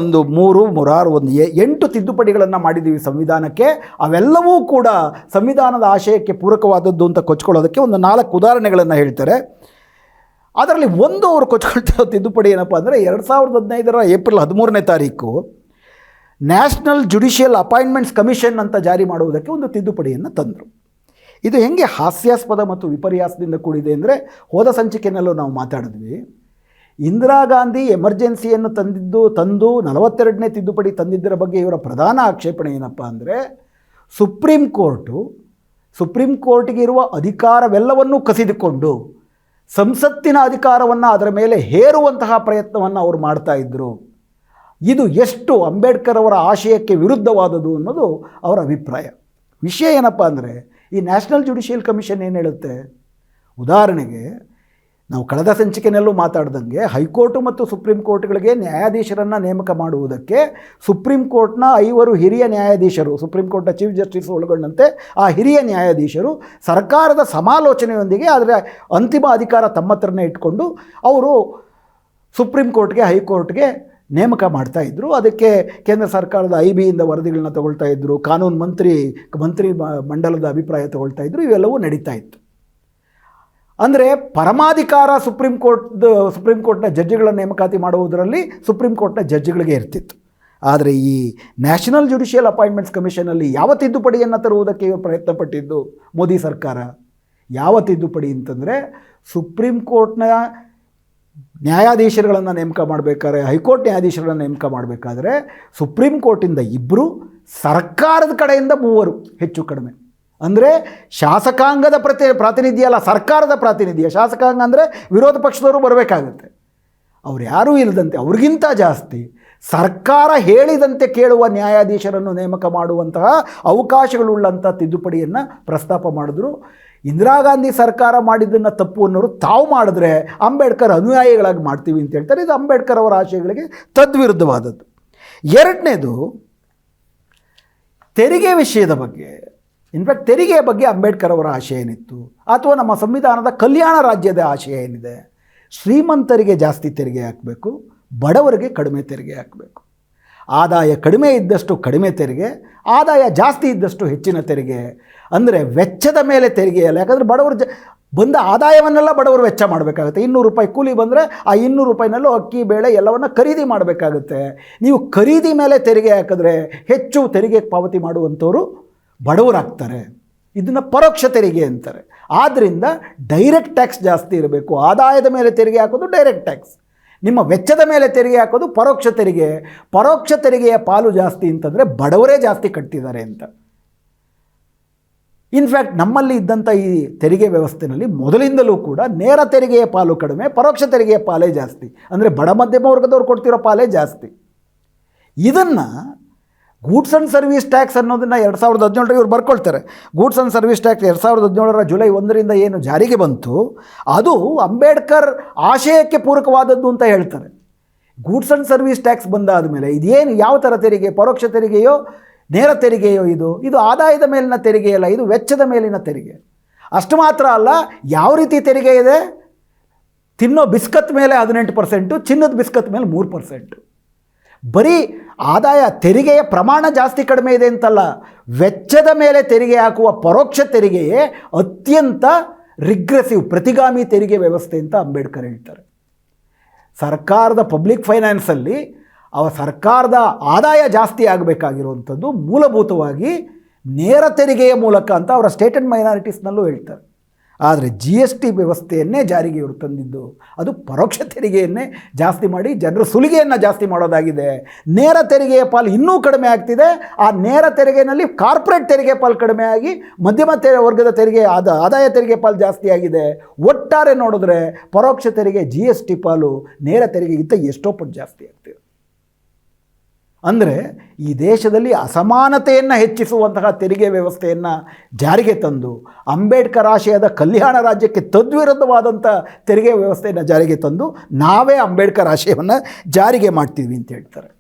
8 ತಿದ್ದುಪಡಿಗಳನ್ನು ಮಾಡಿದ್ದೀವಿ ಸಂವಿಧಾನಕ್ಕೆ. ಅವೆಲ್ಲವೂ ಕೂಡ ಸಂವಿಧಾನದ ಆಶಯಕ್ಕೆ ಪೂರಕವಾದದ್ದು ಅಂತ ಕೊಚ್ಕೊಳ್ಳೋದಕ್ಕೆ ಒಂದು 4 ಉದಾಹರಣೆಗಳನ್ನು ಹೇಳ್ತಾರೆ. ಅದರಲ್ಲಿ ಒಂದು ಅವರು ಕೊಚ್ಕೊಳ್ತಿರೋ ತಿದ್ದುಪಡಿ ಏನಪ್ಪ ಅಂದರೆ 2015 ಏಪ್ರಿಲ್ 13ನೇ ತಾರೀಕು ನ್ಯಾಷನಲ್ ಜುಡಿಷಿಯಲ್ ಅಪಾಯಿಂಟ್ಮೆಂಟ್ಸ್ ಕಮಿಷನ್ ಅಂತ ಜಾರಿ ಮಾಡುವುದಕ್ಕೆ ಒಂದು ತಿದ್ದುಪಡಿಯನ್ನು ತಂದರು. ಇದು ಹೆಂಗೆ ಹಾಸ್ಯಾಸ್ಪದ ಮತ್ತು ವಿಪರ್ಯಾಸದಿಂದ ಕೂಡಿದೆ ಅಂದರೆ, ಹೋದ ಸಂಚಿಕೆಯಲ್ಲೂ ನಾವು ಮಾತಾಡಿದ್ವಿ. ಇಂದಿರಾ ಗಾಂಧಿ ಎಮರ್ಜೆನ್ಸಿಯನ್ನು ತಂದು 42ನೇ ತಿದ್ದುಪಡಿ ತಂದಿದ್ದರ ಬಗ್ಗೆ ಇವರ ಪ್ರಧಾನ ಆಕ್ಷೇಪಣೆ ಏನಪ್ಪ ಅಂದರೆ, ಸುಪ್ರೀಂ ಕೋರ್ಟ್ಗೆ ಇರುವ ಅಧಿಕಾರವೆಲ್ಲವನ್ನೂ ಕಸಿದುಕೊಂಡು ಸಂಸತ್ತಿನ ಅಧಿಕಾರವನ್ನು ಅದರ ಮೇಲೆ ಹೇರುವಂತಹ ಪ್ರಯತ್ನವನ್ನು ಅವರು ಮಾಡ್ತಾಯಿದ್ರು. ಇದು ಎಷ್ಟು ಅಂಬೇಡ್ಕರ್ ಅವರ ಆಶಯಕ್ಕೆ ವಿರುದ್ಧವಾದದ್ದು ಅನ್ನೋದು ಅವರ ಅಭಿಪ್ರಾಯ. ವಿಷಯ ಏನಪ್ಪ ಅಂದರೆ, ಈ ನ್ಯಾಷನಲ್ ಜುಡಿಷಿಯಲ್ ಕಮಿಷನ್ ಏನು ಹೇಳುತ್ತೆ, ಉದಾಹರಣೆಗೆ ನಾವು ಕಳೆದ ಸಂಚಿಕೆಯಲ್ಲೂ ಮಾತಾಡ್ದಂಗೆ ಹೈಕೋರ್ಟು ಮತ್ತು ಸುಪ್ರೀಂ ಕೋರ್ಟ್ಗಳಿಗೆ ನ್ಯಾಯಾಧೀಶರನ್ನು ನೇಮಕ ಮಾಡುವುದಕ್ಕೆ ಸುಪ್ರೀಂ ಕೋರ್ಟ್ನ 5 ಹಿರಿಯ ನ್ಯಾಯಾಧೀಶರು, ಸುಪ್ರೀಂ ಕೋರ್ಟ್ನ ಚೀಫ್ ಜಸ್ಟಿಸ್ ಒಳಗೊಂಡಂತೆ ಆ ಹಿರಿಯ ನ್ಯಾಯಾಧೀಶರು ಸರ್ಕಾರದ ಸಮಾಲೋಚನೆಯೊಂದಿಗೆ ಅದರ ಅಂತಿಮ ಅಧಿಕಾರ ತಮ್ಮ ಹತ್ರನೇ ಇಟ್ಕೊಂಡು ಅವರು ಸುಪ್ರೀಂ ಕೋರ್ಟ್ಗೆ ಹೈಕೋರ್ಟ್ಗೆ ನೇಮಕ ಮಾಡ್ತಾಯಿದ್ರು. ಅದಕ್ಕೆ ಕೇಂದ್ರ ಸರ್ಕಾರದ IBಯಿಂದ ವರದಿಗಳನ್ನ ತಗೊಳ್ತಾ ಇದ್ದರು, ಕಾನೂನು ಮಂತ್ರಿ ಮಂಡಲದ ಅಭಿಪ್ರಾಯ ತಗೊಳ್ತಾ ಇದ್ದರು. ಇವೆಲ್ಲವೂ ನಡೀತಾ ಇತ್ತು. ಅಂದರೆ ಪರಮಾಧಿಕಾರ ಸುಪ್ರೀಂ ಕೋರ್ಟ್ನ ಜಡ್ಜಿಗಳ ನೇಮಕಾತಿ ಮಾಡುವುದರಲ್ಲಿ ಸುಪ್ರೀಂ ಕೋರ್ಟ್ನ ಜಡ್ಜಿಗಳಿಗೆ ಇರ್ತಿತ್ತು. ಆದರೆ ಈ ನ್ಯಾಷನಲ್ ಜುಡಿಷಿಯಲ್ ಅಪಾಯಿಂಟ್ಮೆಂಟ್ಸ್ ಕಮಿಷನಲ್ಲಿ ಯಾವ ತಿದ್ದುಪಡಿಯನ್ನು ತರುವುದಕ್ಕೆ ಪ್ರಯತ್ನ ಪಟ್ಟಿದ್ದು ಮೋದಿ ಸರ್ಕಾರ? ಯಾವ ತಿದ್ದುಪಡಿ ಅಂತಂದರೆ, ಸುಪ್ರೀಂ ಕೋರ್ಟ್ನ ನ್ಯಾಯಾಧೀಶರುಗಳನ್ನು ನೇಮಕ ಮಾಡಬೇಕಾದ್ರೆ, ಹೈಕೋರ್ಟ್ ನ್ಯಾಯಾಧೀಶರನ್ನು ನೇಮಕ ಮಾಡಬೇಕಾದ್ರೆ ಸುಪ್ರೀಂ ಕೋರ್ಟಿಂದ 2, ಸರ್ಕಾರದ ಕಡೆಯಿಂದ 3 ಹೆಚ್ಚು ಕಡಿಮೆ. ಅಂದರೆ ಶಾಸಕಾಂಗದ ಪ್ರಾತಿನಿಧ್ಯ ಅಲ್ಲ, ಸರ್ಕಾರದ ಪ್ರಾತಿನಿಧ್ಯ. ಶಾಸಕಾಂಗ ಅಂದರೆ ವಿರೋಧ ಪಕ್ಷದವರು ಬರಬೇಕಾಗುತ್ತೆ. ಅವ್ರು ಯಾರೂ ಇಲ್ಲದಂತೆ ಅವ್ರಿಗಿಂತ ಜಾಸ್ತಿ ಸರ್ಕಾರ ಹೇಳಿದಂತೆ ಕೇಳುವ ನ್ಯಾಯಾಧೀಶರನ್ನು ನೇಮಕ ಮಾಡುವಂತಹ ಅವಕಾಶಗಳುಳ್ಳಂಥ ತಿದ್ದುಪಡಿಯನ್ನು ಪ್ರಸ್ತಾಪ ಮಾಡಿದ್ರು. ಇಂದಿರಾ ಗಾಂಧಿ ಸರ್ಕಾರ ಮಾಡಿದ್ದನ್ನು ತಪ್ಪು ಅನ್ನೋರು ತಾವು ಮಾಡಿದ್ರೆ ಅಂಬೇಡ್ಕರ್ ಅನುಯಾಯಿಗಳಾಗಿ ಮಾಡ್ತೀವಿ ಅಂತ ಹೇಳ್ತಾರೆ. ಇದು ಅಂಬೇಡ್ಕರ್ ಅವರ ಆಶಯಗಳಿಗೆ ತದ್ವಿರುದ್ಧವಾದದ್ದು. ಎರಡನೇದು, ತೆರಿಗೆ ವಿಷಯದ ಬಗ್ಗೆ. ಇನ್ಫ್ಯಾಕ್ಟ್ ತೆರಿಗೆಯ ಬಗ್ಗೆ ಅಂಬೇಡ್ಕರ್ ಅವರ ಆಶಯ ಏನಿತ್ತು, ಅಥವಾ ನಮ್ಮ ಸಂವಿಧಾನದ ಕಲ್ಯಾಣ ರಾಜ್ಯದ ಆಶಯ ಏನಿದೆ, ಶ್ರೀಮಂತರಿಗೆ ಜಾಸ್ತಿ ತೆರಿಗೆ ಹಾಕಬೇಕು, ಬಡವರಿಗೆ ಕಡಿಮೆ ತೆರಿಗೆ ಹಾಕಬೇಕು. ಆದಾಯ ಕಡಿಮೆ ಇದ್ದಷ್ಟು ಕಡಿಮೆ ತೆರಿಗೆ, ಆದಾಯ ಜಾಸ್ತಿ ಇದ್ದಷ್ಟು ಹೆಚ್ಚಿನ ತೆರಿಗೆ. ಅಂದರೆ ವೆಚ್ಚದ ಮೇಲೆ ತೆರಿಗೆ ಅಲ್ಲ. ಯಾಕಂದರೆ ಬಡವರು ಬಂದ ಆದಾಯವನ್ನೆಲ್ಲ ಬಡವರು ವೆಚ್ಚ ಮಾಡಬೇಕಾಗುತ್ತೆ. 200 ರೂಪಾಯಿ ಕೂಲಿ ಬಂದರೆ ಆ 200 ರೂಪಾಯಿನಲ್ಲೂ ಅಕ್ಕಿ ಬೇಳೆ ಎಲ್ಲವನ್ನು ಖರೀದಿ ಮಾಡಬೇಕಾಗುತ್ತೆ. ನೀವು ಖರೀದಿ ಮೇಲೆ ತೆರಿಗೆ ಹಾಕಿದ್ರೆ ಹೆಚ್ಚು ತೆರಿಗೆ ಪಾವತಿ ಮಾಡುವಂಥವರು ಬಡವರಾಗ್ತಾರೆ. ಇದನ್ನು ಪರೋಕ್ಷ ತೆರಿಗೆ ಅಂತಾರೆ. ಆದ್ದರಿಂದ ಡೈರೆಕ್ಟ್ ಟ್ಯಾಕ್ಸ್ ಜಾಸ್ತಿ ಇರಬೇಕು. ಆದಾಯದ ಮೇಲೆ ತೆರಿಗೆ ಹಾಕೋದು ಡೈರೆಕ್ಟ್ ಟ್ಯಾಕ್ಸ್, ನಿಮ್ಮ ವೆಚ್ಚದ ಮೇಲೆ ತೆರಿಗೆ ಹಾಕೋದು ಪರೋಕ್ಷ ತೆರಿಗೆ. ಪರೋಕ್ಷ ತೆರಿಗೆಯ ಪಾಲು ಜಾಸ್ತಿ ಅಂತಂದರೆ ಬಡವರೇ ಜಾಸ್ತಿ ಕಟ್ತಿದ್ದಾರೆ ಅಂತ. ಇನ್ಫ್ಯಾಕ್ಟ್ ನಮ್ಮಲ್ಲಿ ಇದ್ದಂಥ ಈ ತೆರಿಗೆ ವ್ಯವಸ್ಥೆಯಲ್ಲಿ ಮೊದಲಿಂದಲೂ ಕೂಡ ನೇರ ತೆರಿಗೆಯ ಪಾಲು ಕಡಿಮೆ, ಪರೋಕ್ಷ ತೆರಿಗೆಯ ಪಾಲೇ ಜಾಸ್ತಿ. ಅಂದರೆ ಬಡ ಮಧ್ಯಮ ವರ್ಗದವ್ರು ಕೊಡ್ತಿರೋ ಪಾಲೇ ಜಾಸ್ತಿ. ಇದನ್ನು ಗೂಡ್ಸ್ ಆ್ಯಂಡ್ ಸರ್ವಿಸ್ ಟ್ಯಾಕ್ಸ್ ಅನ್ನೋದನ್ನು 2017 ಇವ್ರು ಬರ್ಕೊಳ್ತಾರೆ. Goods and service tax 2017 July 1ರಿಂದ ಏನು ಜಾರಿಗೆ ಬಂತು, ಅದು ಅಂಬೇಡ್ಕರ್ ಆಶಯಕ್ಕೆ ಪೂರಕವಾದದ್ದು ಅಂತ ಹೇಳ್ತಾರೆ. ಗೂಡ್ಸ್ ಆ್ಯಂಡ್ ಸರ್ವಿಸ್ ಟ್ಯಾಕ್ಸ್ ಬಂದಾದ ಮೇಲೆ ಇದೇನು ಯಾವ ಥರ ತೆರಿಗೆ, ಪರೋಕ್ಷ ತೆರಿಗೆಯೋ ನೇರ ತೆರಿಗೆಯೋ, ಇದು ಆದಾಯದ ಮೇಲಿನ ತೆರಿಗೆಯಲ್ಲ, ಇದು ವೆಚ್ಚದ ಮೇಲಿನ ತೆರಿಗೆ. ಅಷ್ಟು ಮಾತ್ರ ಅಲ್ಲ, ಯಾವ ರೀತಿ ತೆರಿಗೆ ಇದೆ, ತಿನ್ನೋ ಬಿಸ್ಕತ್ ಮೇಲೆ 18%, ಚಿನ್ನದ ಬಿಸ್ಕತ್ ಮೇಲೆ 3%. ಬರೀ ಆದಾಯ ತೆರಿಗೆಯ ಪ್ರಮಾಣ ಜಾಸ್ತಿ ಕಡಿಮೆ ಇದೆ ಅಂತಲ್ಲ, ವೆಚ್ಚದ ಮೇಲೆ ತೆರಿಗೆ ಹಾಕುವ ಪರೋಕ್ಷ ತೆರಿಗೆಯೇ ಅತ್ಯಂತ ರಿಗ್ರೆಸಿವ್, ಪ್ರತಿಗಾಮಿ ತೆರಿಗೆ ವ್ಯವಸ್ಥೆ ಅಂತ ಅಂಬೇಡ್ಕರ್ ಹೇಳ್ತಾರೆ. ಸರ್ಕಾರದ ಪಬ್ಲಿಕ್ ಫೈನಾನ್ಸಲ್ಲಿ ಸರ್ಕಾರದ ಆದಾಯ ಜಾಸ್ತಿ ಆಗಬೇಕಾಗಿರುವಂಥದ್ದು ಮೂಲಭೂತವಾಗಿ ನೇರ ತೆರಿಗೆಯ ಮೂಲಕ ಅಂತ ಅವರ ಸ್ಟೇಟ್ ಆ್ಯಂಡ್ ಮೈನಾರಿಟೀಸ್ನಲ್ಲೂ ಹೇಳ್ತಾರೆ. ಆದರೆ GST ವ್ಯವಸ್ಥೆಯನ್ನೇ ಜಾರಿಗೆ ಇವರು ತಂದಿದ್ದು ಅದು ಪರೋಕ್ಷ ತೆರಿಗೆಯನ್ನೇ ಜಾಸ್ತಿ ಮಾಡಿ ಜನರ ಸುಲಿಗೆಯನ್ನು ಜಾಸ್ತಿ ಮಾಡೋದಾಗಿದೆ. ನೇರ ತೆರಿಗೆಯ ಪಾಲು ಇನ್ನೂ ಕಡಿಮೆ ಆಗ್ತಿದೆ. ಆ ನೇರ ತೆರಿಗೆಯಲ್ಲಿ ಕಾರ್ಪೊರೇಟ್ ತೆರಿಗೆ ಪಾಲು ಕಡಿಮೆ ಆಗಿ ಮಧ್ಯಮ ವರ್ಗದ ತೆರಿಗೆ ಆದಾಯ ತೆರಿಗೆ ಪಾಲು ಜಾಸ್ತಿ ಆಗಿದೆ. ಒಟ್ಟಾರೆ ನೋಡಿದ್ರೆ ಪರೋಕ್ಷ ತೆರಿಗೆ GST ಪಾಲು ನೇರ ತೆರಿಗೆಗಿಂತ ಎಷ್ಟೋ ಪಟ್ಟು ಜಾಸ್ತಿ ಆಗ್ತಿದೆ. ಅಂದರೆ ಈ ದೇಶದಲ್ಲಿ ಅಸಮಾನತೆಯನ್ನು ಹೆಚ್ಚಿಸುವಂತಹ ತೆರಿಗೆ ವ್ಯವಸ್ಥೆಯನ್ನು ಜಾರಿಗೆ ತಂದು ಅಂಬೇಡ್ಕರ್ ಆಶಯದ ಕಲ್ಯಾಣ ರಾಜ್ಯಕ್ಕೆ ತದ್ವಿರುದ್ಧವಾದಂಥ ತೆರಿಗೆ ವ್ಯವಸ್ಥೆಯನ್ನು ಜಾರಿಗೆ ತಂದು ನಾವೇ ಅಂಬೇಡ್ಕರ್ ಆಶಯವನ್ನು ಜಾರಿಗೆ ಮಾಡ್ತೀವಿ ಅಂತ ಹೇಳ್ತಾರೆ.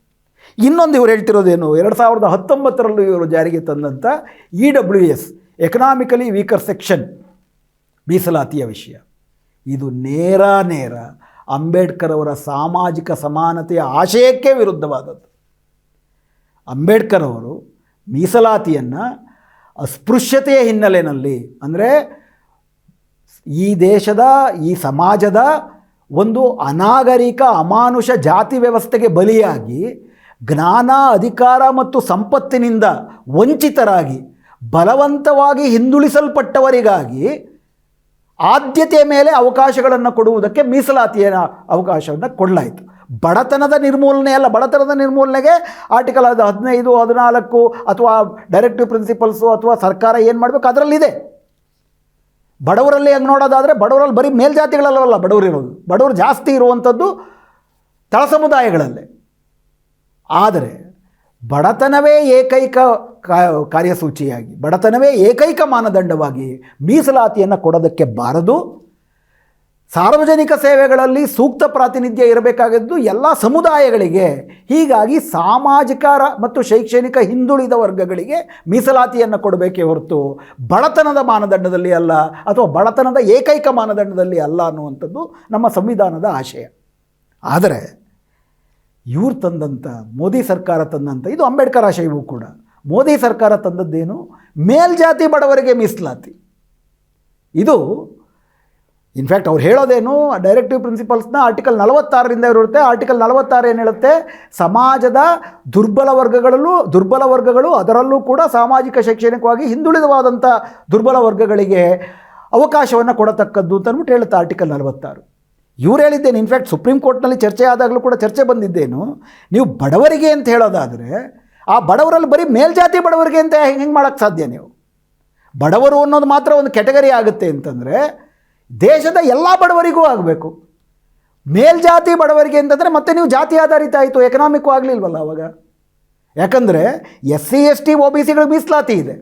ಇನ್ನೊಂದು ಇವರು ಹೇಳ್ತಿರೋದೇನು, 2019 ಇವರು ಜಾರಿಗೆ ತಂದಂಥ EWS ಎಕನಾಮಿಕಲಿ ವೀಕರ್ ಸೆಕ್ಷನ್ ಮೀಸಲಾತಿಯ ವಿಷಯ. ಇದು ನೇರ ಅಂಬೇಡ್ಕರ್ ಅವರ ಸಾಮಾಜಿಕ ಸಮಾನತೆಯ ಆಶಯಕ್ಕೆ ವಿರುದ್ಧವಾದದ್ದು. ಅಂಬೇಡ್ಕರ್ ಅವರು ಮೀಸಲಾತಿಯನ್ನು ಅಸ್ಪೃಶ್ಯತೆಯ ಹಿನ್ನೆಲೆಯಲ್ಲಿ, ಅಂದರೆ ಈ ದೇಶದ ಈ ಸಮಾಜದ ಒಂದು ಅನಾಗರಿಕ ಅಮಾನುಷ ಜಾತಿ ವ್ಯವಸ್ಥೆಗೆ ಬಲಿಯಾಗಿ ಜ್ಞಾನ, ಅಧಿಕಾರ ಮತ್ತು ಸಂಪತ್ತಿನಿಂದ ವಂಚಿತರಾಗಿ ಬಲವಂತವಾಗಿ ಹಿಂದುಳಿಸಲ್ಪಟ್ಟವರಿಗಾಗಿ ಆದ್ಯತೆಯ ಮೇಲೆ ಅವಕಾಶಗಳನ್ನು ಕೊಡುವುದಕ್ಕೆ ಮೀಸಲಾತಿಯ ಅವಕಾಶವನ್ನು ಕೊಡಲಾಯಿತು. ಬಡತನದ ನಿರ್ಮೂಲನೆ ಅಲ್ಲ, ಬಡತನದ ನಿರ್ಮೂಲನೆಗೆ ಆರ್ಟಿಕಲ್ 15, 14 ಅಥವಾ ಡೈರೆಕ್ಟಿವ್ ಪ್ರಿನ್ಸಿಪಲ್ಸು ಅಥವಾ ಸರ್ಕಾರ ಏನು ಮಾಡಬೇಕು ಅದರಲ್ಲಿದೆ. ಬಡವರಲ್ಲಿ ಹೆಂಗೆ ನೋಡೋದಾದರೆ ಬಡವರಲ್ಲಿ ಬರೀ ಮೇಲ್ಜಾತಿಗಳಲ್ಲವಲ್ಲ ಬಡವರಿರೋದು, ಬಡವರು ಜಾಸ್ತಿ ಇರುವಂಥದ್ದು ತಳ ಸಮುದಾಯಗಳಲ್ಲೇ. ಆದರೆ ಬಡತನವೇ ಏಕೈಕ ಕಾರ್ಯಸೂಚಿಯಾಗಿ, ಬಡತನವೇ ಏಕೈಕ ಮಾನದಂಡವಾಗಿ ಮೀಸಲಾತಿಯನ್ನು ಕೊಡೋದಕ್ಕೆ ಬಾರದು. ಸಾರ್ವಜನಿಕ ಸೇವೆಗಳಲ್ಲಿ ಸೂಕ್ತ ಪ್ರಾತಿನಿಧ್ಯ ಇರಬೇಕಾಗಿದ್ದು ಎಲ್ಲ ಸಮುದಾಯಗಳಿಗೆ. ಹೀಗಾಗಿ ಸಾಮಾಜಿಕ ಮತ್ತು ಶೈಕ್ಷಣಿಕ ಹಿಂದುಳಿದ ವರ್ಗಗಳಿಗೆ ಮೀಸಲಾತಿಯನ್ನು ಕೊಡಬೇಕೇ ಹೊರತು ಬಡತನದ ಮಾನದಂಡದಲ್ಲಿ ಅಲ್ಲ, ಅಥವಾ ಬಡತನದ ಏಕೈಕ ಮಾನದಂಡದಲ್ಲಿ ಅಲ್ಲ ಅನ್ನುವಂಥದ್ದು ನಮ್ಮ ಸಂವಿಧಾನದ ಆಶಯ. ಆದರೆ ಇವ್ರು ತಂದಂಥ, ಮೋದಿ ಸರ್ಕಾರ ತಂದಂಥ, ಇದು ಅಂಬೇಡ್ಕರ್ ಆಶಯವೂ ಕೂಡ, ಮೋದಿ ಸರ್ಕಾರ ತಂದದ್ದೇನು, ಮೇಲ್ಜಾತಿ ಬಡವರಿಗೆ ಮೀಸಲಾತಿ. ಇದು ಇನ್ಫ್ಯಾಕ್ಟ್ ಅವ್ರು ಹೇಳೋದೇನು, ಡೈರೆಕ್ಟಿವ್ ಪ್ರಿನ್ಸಿಪಲ್ಸ್ನ ಆರ್ಟಿಕಲ್ 46ರಿಂದ ಇರುತ್ತೆ. ಆರ್ಟಿಕಲ್ 46 ಏನು ಹೇಳುತ್ತೆ, ಸಮಾಜದ ದುರ್ಬಲ ವರ್ಗಗಳು ಅದರಲ್ಲೂ ಕೂಡ ಸಾಮಾಜಿಕ ಶೈಕ್ಷಣಿಕವಾಗಿ ಹಿಂದುಳಿದವಾದಂಥ ದುರ್ಬಲ ವರ್ಗಗಳಿಗೆ ಅವಕಾಶವನ್ನು ಕೊಡತಕ್ಕದ್ದು ಅಂತ ಅಂದ್ಬಿಟ್ಟು ಹೇಳುತ್ತೆ ಆರ್ಟಿಕಲ್ 46. ಇವ್ರು ಹೇಳಿದ್ದೇನು, ಇನ್ಫ್ಯಾಕ್ಟ್ ಸುಪ್ರೀಂ ಕೋರ್ಟ್ನಲ್ಲಿ ಚರ್ಚೆ ಆದಾಗಲೂ ಕೂಡ ಚರ್ಚೆ ಬಂದಿದ್ದೇನು, ನೀವು ಬಡವರಿಗೆ ಅಂತ ಹೇಳೋದಾದರೆ ಆ ಬಡವರಲ್ಲಿ ಬರೀ ಮೇಲ್ಜಾತಿ ಬಡವರಿಗೆ ಅಂತ ಹೆಂಗೆ ಮಾಡೋಕ್ಕೆ ಸಾಧ್ಯ? ನೀವು ಬಡವರು ಅನ್ನೋದು ಮಾತ್ರ ಒಂದು ಕ್ಯಾಟಗರಿ ಆಗುತ್ತೆ ಅಂತಂದರೆ ದೇಶದ ಎಲ್ಲ ಬಡವರಿಗೂ ಆಗಬೇಕು. ಮೇಲ್ಜಾತಿ ಬಡವರಿಗೆ ಅಂತಂದರೆ ಮತ್ತೆ ನೀವು ಜಾತಿ ಆಧಾರಿತ ಆಯಿತು, ಎಕನಾಮಿಕ್ಕು ಆಗಲಿಲ್ವಲ್ಲ ಅವಾಗ. ಯಾಕಂದರೆ SC ST OBCಗಳಿಗೆ ಮೀಸಲಾತಿ ಇದೆ.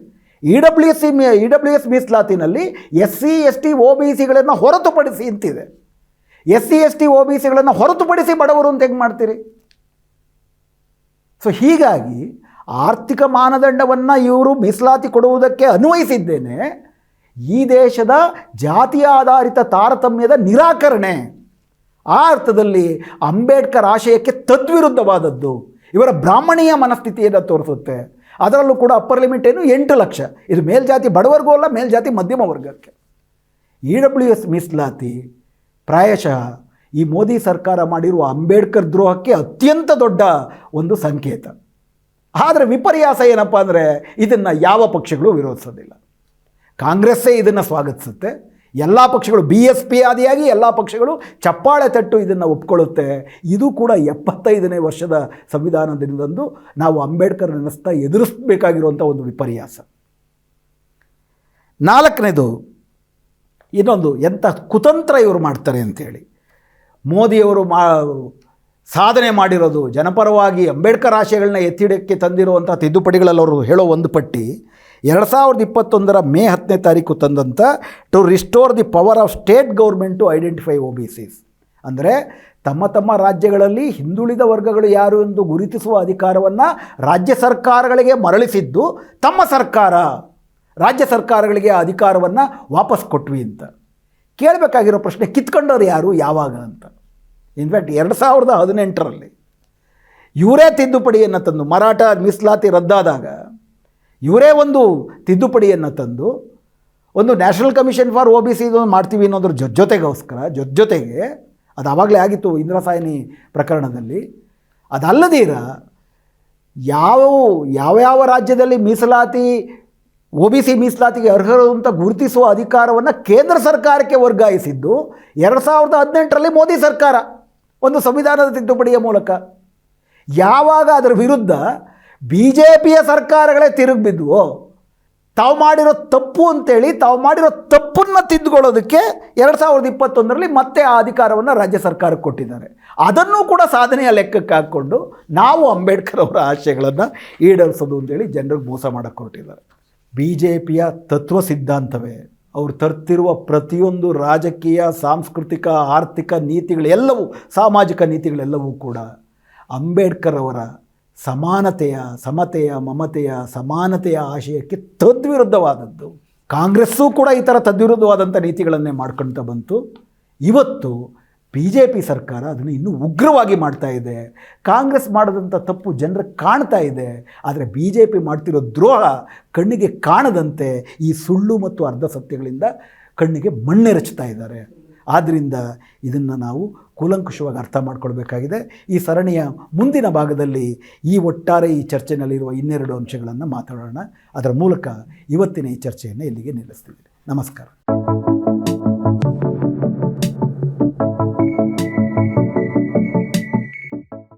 EWS ಮೀಸಲಾತಿನಲ್ಲಿ SC ST OBCಗಳನ್ನು ಹೊರತುಪಡಿಸಿ ಅಂತಿದೆ. SC ST OBCಗಳನ್ನು ಹೊರತುಪಡಿಸಿ ಬಡವರು ಅಂತ ಹೆಂಗೆ ಮಾಡ್ತೀರಿ? ಸೊ ಹೀಗಾಗಿ ಆರ್ಥಿಕ ಮಾನದಂಡವನ್ನು ಇವರು ಮೀಸಲಾತಿ ಕೊಡುವುದಕ್ಕೆ ಅನ್ವಯಿಸಿದ್ದೇನೆ ಈ ದೇಶದ ಜಾತಿಯ ಆಧಾರಿತ ತಾರತಮ್ಯದ ನಿರಾಕರಣೆ. ಆ ಅರ್ಥದಲ್ಲಿ ಅಂಬೇಡ್ಕರ್ ಆಶಯಕ್ಕೆ ತದ್ವಿರುದ್ಧವಾದದ್ದು. ಇವರ ಬ್ರಾಹ್ಮಣೀಯ ಮನಸ್ಥಿತಿಯನ್ನು ತೋರಿಸುತ್ತೆ. ಅದರಲ್ಲೂ ಕೂಡ ಅಪ್ಪರ್ ಲಿಮಿಟ್ ಏನು 8 ಲಕ್ಷ. ಇದು ಮೇಲ್ಜಾತಿ ಬಡವರ್ಗೂ ಅಲ್ಲ, ಮೇಲ್ಜಾತಿ ಮಧ್ಯಮ ವರ್ಗಕ್ಕೆ. EWS ಮೀಸಲಾತಿ ಪ್ರಾಯಶಃ ಈ ಮೋದಿ ಸರ್ಕಾರ ಮಾಡಿರುವ ಅಂಬೇಡ್ಕರ್ ದ್ರೋಹಕ್ಕೆ ಅತ್ಯಂತ ದೊಡ್ಡ ಒಂದು ಸಂಕೇತ. ಆದರೆ ವಿಪರ್ಯಾಸ ಏನಪ್ಪ ಅಂದರೆ ಇದನ್ನು ಯಾವ ಪಕ್ಷಗಳು ವಿರೋಧಿಸೋದಿಲ್ಲ. ಕಾಂಗ್ರೆಸ್ಸೇ ಇದನ್ನು ಸ್ವಾಗತಿಸುತ್ತೆ. ಎಲ್ಲ ಪಕ್ಷಗಳು BSP ಆದಿಯಾಗಿ ಎಲ್ಲ ಪಕ್ಷಗಳು ಚಪ್ಪಾಳೆ ತಟ್ಟು ಇದನ್ನು ಒಪ್ಕೊಳ್ಳುತ್ತೆ. ಇದು ಕೂಡ 75ನೇ ವರ್ಷದ ಸಂವಿಧಾನ ದಿನದಂದು ನಾವು ಅಂಬೇಡ್ಕರ್ ನೆನೆಸ್ತಾ ಎದುರಿಸಬೇಕಾಗಿರುವಂಥ ಒಂದು ವಿಪರ್ಯಾಸ. 4ನೇದು, ಇನ್ನೊಂದು ಎಂಥ ಕುತಂತ್ರ ಇವರು ಮಾಡ್ತಾರೆ ಅಂಥೇಳಿ. ಮೋದಿಯವರು ಸಾಧನೆ ಮಾಡಿರೋದು ಜನಪರವಾಗಿ ಅಂಬೇಡ್ಕರ್ ಆಶಯಗಳನ್ನ ಎತ್ತಿಡಕ್ಕೆ ತಂದಿರುವಂಥ ತಿದ್ದುಪಡಿಗಳಲ್ಲಿ ಅವರು ಹೇಳೋ ಒಂದು ಪಟ್ಟಿ 2021 ಮೇ 10ನೇ ತಾರೀಕು ತಂದಂಥ to restore the power of state government to identify OBCs. ಅಂದರೆ ತಮ್ಮ ರಾಜ್ಯಗಳಲ್ಲಿ ಹಿಂದುಳಿದ ವರ್ಗಗಳು ಯಾರು ಎಂದು ಗುರುತಿಸುವ ಅಧಿಕಾರವನ್ನು ರಾಜ್ಯ ಸರ್ಕಾರಗಳಿಗೆ ಮರಳಿಸಿದ್ದು ತಮ್ಮ ಸರ್ಕಾರ. ರಾಜ್ಯ ಸರ್ಕಾರಗಳಿಗೆ ಆ ಅಧಿಕಾರವನ್ನು ವಾಪಸ್ ಕೊಟ್ವಿ ಅಂತ. ಕೇಳಬೇಕಾಗಿರೋ ಪ್ರಶ್ನೆ, ಕಿತ್ಕೊಂಡವ್ರು ಯಾರು, ಯಾವಾಗ ಅಂತ. ಇನ್ಫ್ಯಾಕ್ಟ್ 2018ರಲ್ಲಿ ಇವರೇ ತಿದ್ದುಪಡಿಯನ್ನು ತಂದು, ಮರಾಠ ಮೀಸಲಾತಿ ರದ್ದಾದಾಗ ಇವರೇ ಒಂದು ತಿದ್ದುಪಡಿಯನ್ನು ತಂದು ಒಂದು ನ್ಯಾಷನಲ್ ಕಮಿಷನ್ ಫಾರ್ OBC ಮಾಡ್ತೀವಿ ಅನ್ನೋದ್ರ ಜೊತೆಗೆ ಅದು ಆವಾಗಲೇ ಆಗಿತ್ತು ಇಂದಿರಾಸಾಯಿನಿ ಪ್ರಕರಣದಲ್ಲಿ. ಅದಲ್ಲದೀರ ಯಾವ ರಾಜ್ಯದಲ್ಲಿ ಮೀಸಲಾತಿ OBC ಮೀಸಲಾತಿಗೆ ಅರ್ಹರು ಅಂತ ಗುರುತಿಸುವ ಅಧಿಕಾರವನ್ನು ಕೇಂದ್ರ ಸರ್ಕಾರಕ್ಕೆ ವರ್ಗಾಯಿಸಿದ್ದು 2018ರಲ್ಲಿ ಮೋದಿ ಸರ್ಕಾರ ಒಂದು ಸಂವಿಧಾನದ ತಿದ್ದುಪಡಿಯ ಮೂಲಕ. ಯಾವಾಗ ಅದರ ವಿರುದ್ಧ BJPಯ ಸರ್ಕಾರಗಳೇ ತಿರುಗಿಬಿದ್ವು, ತಾವು ಮಾಡಿರೋ ತಪ್ಪು ಅಂತೇಳಿ ತಾವು ಮಾಡಿರೋ ತಪ್ಪನ್ನು ತಿದ್ದುಕೊಳ್ಳೋದಕ್ಕೆ 2021ರಲ್ಲಿ ಮತ್ತೆ ಆ ಅಧಿಕಾರವನ್ನು ರಾಜ್ಯ ಸರ್ಕಾರಕ್ಕೆ ಕೊಟ್ಟಿದ್ದಾರೆ. ಅದನ್ನು ಕೂಡ ಸಾಧನೆಯ ಲೆಕ್ಕಕ್ಕೆ ಹಾಕ್ಕೊಂಡು ನಾವು ಅಂಬೇಡ್ಕರ್ ಅವರ ಆಶಯಗಳನ್ನು ಈಡೇರಿಸೋದು ಅಂತೇಳಿ ಜನರಿಗೆ ಮೋಸ ಮಾಡೋಕ್ಕೆ ಹೊರಟಿದ್ದಾರೆ. BJPಯ ತತ್ವ ಸಿದ್ಧಾಂತವೇ ಅವರು ತರ್ತಿರುವ ಪ್ರತಿಯೊಂದು ರಾಜಕೀಯ, ಸಾಂಸ್ಕೃತಿಕ, ಆರ್ಥಿಕ ನೀತಿಗಳೆಲ್ಲವೂ, ಸಾಮಾಜಿಕ ನೀತಿಗಳೆಲ್ಲವೂ ಕೂಡ ಅಂಬೇಡ್ಕರ್ ಅವರ ಸಮಾನತೆಯ, ಸಮತೆಯ, ಮಮತೆಯ, ಸಮಾನತೆಯ ಆಶಯಕ್ಕೆ ತದ್ವಿರುದ್ಧವಾದದ್ದು. ಕಾಂಗ್ರೆಸ್ಸೂ ಕೂಡ ಈ ಥರ ತದ್ವಿರುದ್ಧವಾದಂಥ ನೀತಿಗಳನ್ನೇ ಮಾಡ್ಕೊಳ್ತಾ ಬಂತು. ಇವತ್ತು BJP ಸರ್ಕಾರ ಅದನ್ನು ಇನ್ನೂ ಉಗ್ರವಾಗಿ ಮಾಡ್ತಾ ಇದೆ. ಕಾಂಗ್ರೆಸ್ ಮಾಡಿದಂಥ ತಪ್ಪು ಜನರಿಗೆ ಕಾಣ್ತಾ ಇದೆ. ಆದರೆ BJP ಮಾಡ್ತಿರೋ ದ್ರೋಹ ಕಣ್ಣಿಗೆ ಕಾಣದಂತೆ ಈ ಸುಳ್ಳು ಮತ್ತು ಅರ್ಧ ಸತ್ಯಗಳಿಂದ ಕಣ್ಣಿಗೆ ಮಣ್ಣೆರಚ್ತಾ ಇದ್ದಾರೆ. ಆದ್ದರಿಂದ ಇದನ್ನು ನಾವು ಕೂಲಂಕುಷವಾಗಿ ಅರ್ಥ ಮಾಡ್ಕೊಳ್ಬೇಕಾಗಿದೆ. ಈ ಸರಣಿಯ ಮುಂದಿನ ಭಾಗದಲ್ಲಿ ಈ ಚರ್ಚೆಯಲ್ಲಿರುವ 2 ಅಂಶಗಳನ್ನು ಮಾತಾಡೋಣ. ಅದರ ಮೂಲಕ ಇವತ್ತಿನ ಈ ಚರ್ಚೆಯನ್ನು ಇಲ್ಲಿಗೆ ನಿಲ್ಲಿಸ್ತಿದ್ದೀನಿ. ನಮಸ್ಕಾರ.